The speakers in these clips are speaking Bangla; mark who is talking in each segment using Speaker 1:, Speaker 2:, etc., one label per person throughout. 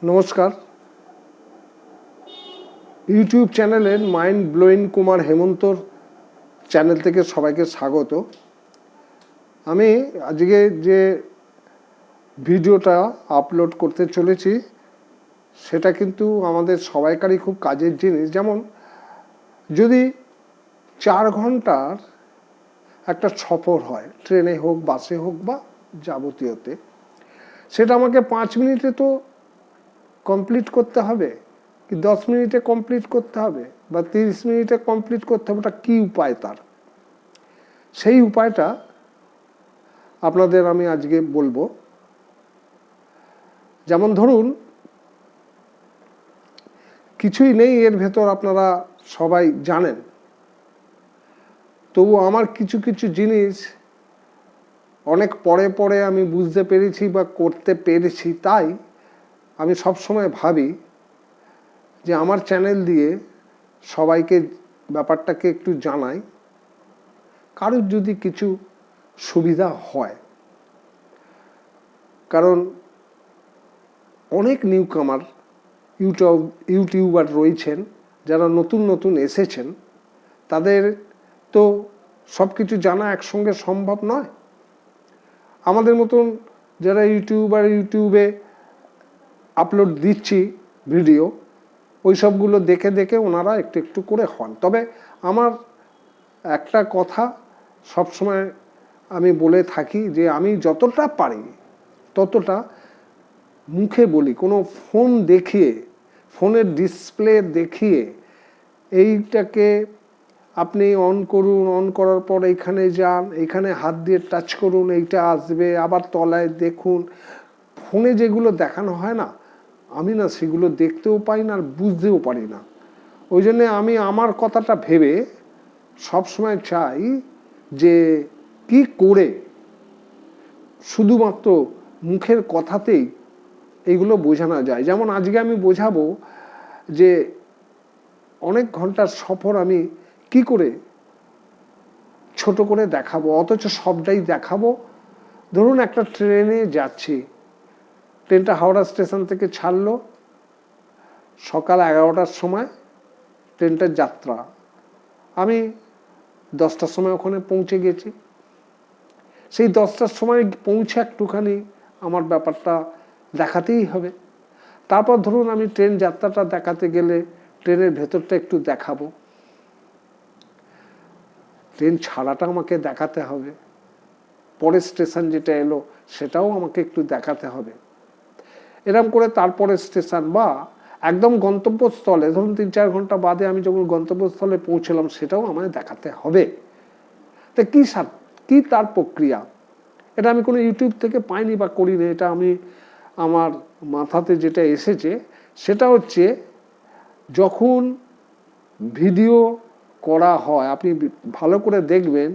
Speaker 1: নমস্কার। ইউটিউব চ্যানেলের মাইন্ড ব্লোয়িং কুমার হেমন্তর চ্যানেল থেকে সবাইকে স্বাগত। আমি আজকে যে ভিডিওটা আপলোড করতে চলেছি সেটা কিন্তু আমাদের সবাইকারই খুব কাজের জিনিস। যেমন যদি 4 ঘন্টার একটা সফর হয়, ট্রেনে হোক, বাসে হোক বা যাবতীয়তে, সেটা আমাকে 5 মিনিটে তো কমপ্লিট করতে হবে, কি 10 মিনিটে কমপ্লিট করতে হবে, বা 30 মিনিটে কমপ্লিট করতে হবে। ওটা কী উপায় তার? সেই উপায়টা আপনাদের আমি আজকে বলবো। যেমন ধরুন, কিছুই নেই এর ভেতর, আপনারা সবাই জানেন, তবু আমার কিছু কিছু জিনিস অনেক পরে পরে আমি বুঝতে পেরেছি বা করতে পেরেছি। তাই আমি সবসময় ভাবি যে আমার চ্যানেল দিয়ে সবাইকে ব্যাপারটাকে একটু জানাই, কারোর যদি কিছু সুবিধা হয়। কারণ অনেক নিউ কামার ইউটিউবার রয়েছেন যারা নতুন নতুন এসেছেন, তাদের তো সব কিছু জানা একসঙ্গে সম্ভব নয়। আমাদের মতন যারা ইউটিউবে আপলোড দিচ্ছি ভিডিও, ওই সবগুলো দেখে দেখে ওনারা একটু একটু করে হন। তবে আমার একটা কথা সবসময় আমি বলে থাকি যে আমি যতটা পারি ততটা মুখে বলি। কোনো ফোন দেখিয়ে, ফোনের ডিসপ্লে দেখিয়ে এইটাকে আপনি অন করুন, অন করার পর এইখানে যান, এইখানে হাত দিয়ে টাচ করুন, এইটা আসবে, আবার তলায় দেখুন, ফোনে যেগুলো দেখানো হয় না, আমি না সেগুলো দেখতেও পাই না আর বুঝতেও পারি না। ওই জন্যে আমি আমার কথাটা ভেবে সবসময় চাই যে কি করে শুধুমাত্র মুখের কথাতেই এইগুলো বোঝানো যায়। যেমন আজকে আমি বোঝাবো যে অনেক ঘন্টার সফর আমি কি করে ছোট করে দেখাবো, অথচ সবটাই দেখাবো। ধরুন একটা ট্রেনে যাচ্ছি, ট্রেনটা হাওড়া স্টেশন থেকে ছাড়লো সকাল 11টার সময়, ট্রেনটার যাত্রা। আমি 10টার সময় ওখানে পৌঁছে গেছি। সেই 10টার সময় পৌঁছে একটুখানি আমার ব্যাপারটা দেখাতেই হবে। তারপর ধরুন আমি ট্রেন যাত্রাটা দেখাতে গেলে ট্রেনের ভেতরটা একটু দেখাবো, ট্রেন ছাড়াটা আমাকে দেখাতে হবে, পরের স্টেশন যেটা এলো সেটাও আমাকে একটু দেখাতে হবে। এরকম করে তারপরে স্টেশন বা একদম গন্তব্যস্থলে, ধরুন 3-4 ঘন্টা বাদে আমি যখন গন্তব্যস্থলে পৌঁছলাম, সেটাও আমায় দেখাতে হবে। তা কি তার প্রক্রিয়া? এটা আমি কোনো ইউটিউব থেকে পাইনি বা করিনি, এটা আমি আমার মাথাতে যেটা এসেছে সেটা হচ্ছে, যখন ভিডিও করা হয়, আপনি ভালো করে দেখবেন,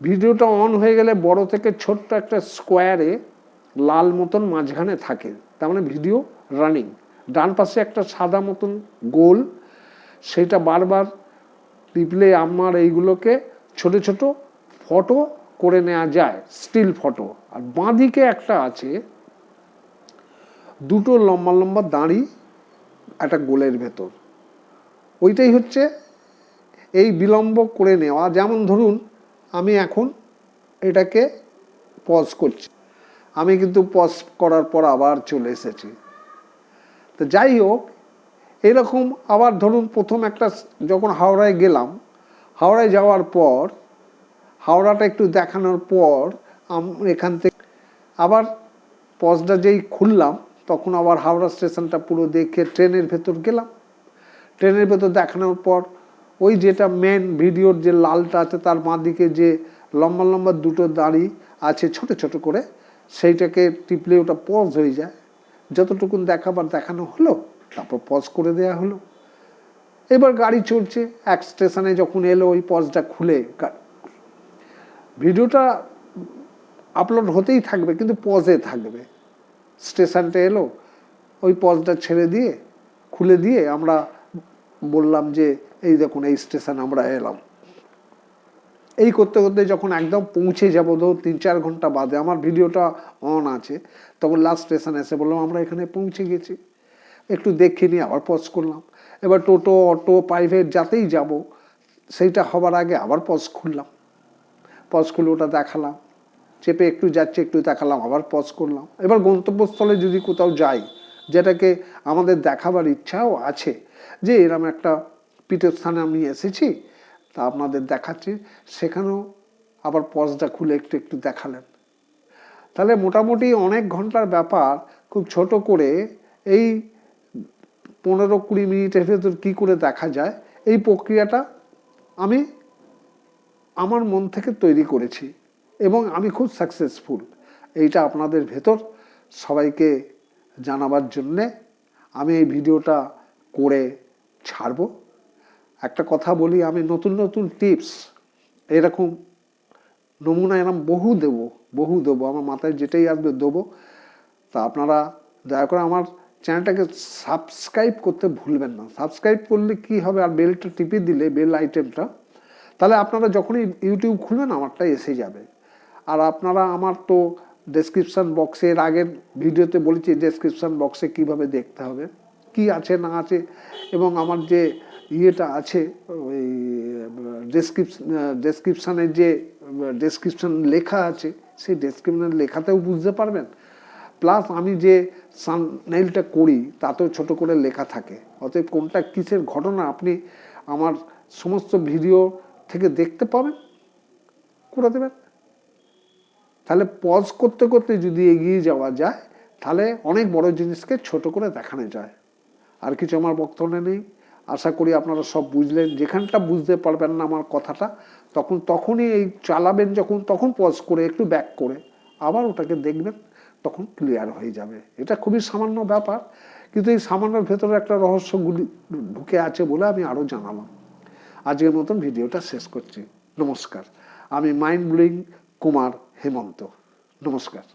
Speaker 1: ভিডিওটা অন হয়ে গেলে বড় থেকে ছোট্ট একটা স্কোয়ারে লাল মতন মাঝখানে থাকে, তার মানে ভিডিও রানিং। ডান পাশে একটা সাদা মতন গোল, সেটা বারবার টিপলে আমার এইগুলোকে ছোট ছোট ফটো করে নেওয়া যায়, স্টিল ফটো। আর বাঁ দিকে একটা আছে, দুটো লম্বা লম্বা দাঁড়ি একটা গোলের ভেতর, ওইটাই হচ্ছে এই বিলম্ব করে নেওয়া। যেমন ধরুন আমি এখন এটাকে পজ করছি, আমি কিন্তু পজ করার পর আবার চলে এসেছি। তো যাই হোক, এরকম আবার ধরুন প্রথম একটা, যখন হাওড়ায় গেলাম, হাওড়ায় যাওয়ার পর হাওড়াটা একটু দেখানোর পর এখান থেকে আবার পজটা যেই খুললাম, তখন আবার হাওড়া স্টেশনটা পুরো দেখে ট্রেনের ভেতর গেলাম। ট্রেনের ভেতর দেখানোর পর ওই যেটা মেন ভিডিওর যে লালটা আছে, তার বাঁ দিকে যে লম্বা লম্বা দুটো দাড়ি আছে ছোট ছোট করে, সেইটাকে টিপলে ওটা পজ হয়ে যায়। যতটুকুন দেখাবার দেখানো হলো, তারপর পজ করে দেয়া হলো। এবার গাড়ি চলছে, এক স্টেশনে যখন এলো, ওই পজটা খুলে ভিডিওটা আপলোড হতেই থাকবে, কিন্তু পজে থাকবে। স্টেশনটা এলো, ওই পজটা ছেড়ে দিয়ে খুলে দিয়ে আমরা বললাম যে এই দেখুন এই স্টেশন আমরা এলাম। এই করতে করতে যখন একদম পৌঁছে যাবো, ধরুন 3-4 ঘন্টা বাদে আমার ভিডিওটা অন আছে, তখন লাস্ট স্টেশন এসে বললাম আমরা এখানে পৌঁছে গেছি। একটু দেখে নিয়ে আবার পজ করলাম। এবার টোটো, অটো, প্রাইভেট যাতেই যাব, সেইটা হবার আগে আবার পজ খুললাম, পজ খুলে ওটা দেখালাম, চেপে একটু যাচ্ছে একটু দেখালাম, আবার পজ করলাম। এবার গন্তব্যস্থলে যদি কোথাও যাই, যেটাকে আমাদের দেখাবার ইচ্ছাও আছে যে এরকম একটা পীঠস্থানে আমি এসেছি, তা আপনাদের দেখাচ্ছি, সেখানেও আবার পজটা খুলে একটু একটু দেখালেন। তাহলে মোটামুটি অনেক ঘন্টার ব্যাপার খুব ছোট করে এই 15-20 মিনিটের ভেতর কী করে দেখা যায়, এই প্রক্রিয়াটা আমি আমার মন থেকে তৈরি করেছি এবং আমি খুব সাকসেসফুল। এইটা আপনাদের ভেতর সবাইকে জানাবার জন্যে আমি এই ভিডিওটা করে ছাড়ব। একটা কথা বলি, আমি নতুন নতুন টিপস এরকম নমুনা এরকম বহু দেবো, আমার মাথায় যেটাই আসবে দেবো। তা আপনারা দয়া করে আমার চ্যানেলটাকে সাবস্ক্রাইব করতে ভুলবেন না। সাবস্ক্রাইব করলে কি হবে, আর বেলটা টিপে দিলে, বেল আইটেমটা, তাহলে আপনারা যখনই ইউটিউব খুলবেন আমারটা এসে যাবে। আর আপনারা আমার তো ডেসক্রিপশান বক্সে, এর আগের ভিডিওতে বলেছি ডেসক্রিপশান বক্সে কিভাবে দেখতে হবে, কি আছে না আছে, এবং আমার যে ইয়েটা আছে ওই ডেসক্রিপশানে যে ডেসক্রিপশান লেখা আছে, সেই ডেসক্রিপশান লেখাতেও বুঝতে পারবেন। প্লাস আমি যে সামনেইলটা করি তাতেও ছোট করে লেখা থাকে, অতএব কোনটা কিসের ঘটনা আপনি আমার সমস্ত ভিডিও থেকে দেখতে পাবেন, করে দেবেন। তাহলে পজ করতে করতে যদি এগিয়ে যাওয়া যায়, তাহলে অনেক বড় জিনিসকে ছোট করে দেখানো যায়। আর কিছু আমার বক্তব্য নেই। আশা করি আপনারা সব বুঝলেন। যেখানটা বুঝতে পারবেন না আমার কথাটা, তখনই এই চালাবেন যখন, তখন পজ করে একটু ব্যাক করে আবার ওটাকে দেখবেন, তখন ক্লিয়ার হয়ে যাবে। এটা খুবই সামান্য ব্যাপার, কিন্তু এই সামান্যর ভেতরে একটা রহস্যগুলি ঢুকে আছে বলে আমি আরও জানালাম। আজকের মতন ভিডিওটা শেষ করছি। নমস্কার। আমি মাইন্ড ব্লোয়িং কুমার হেমন্ত। নমস্কার।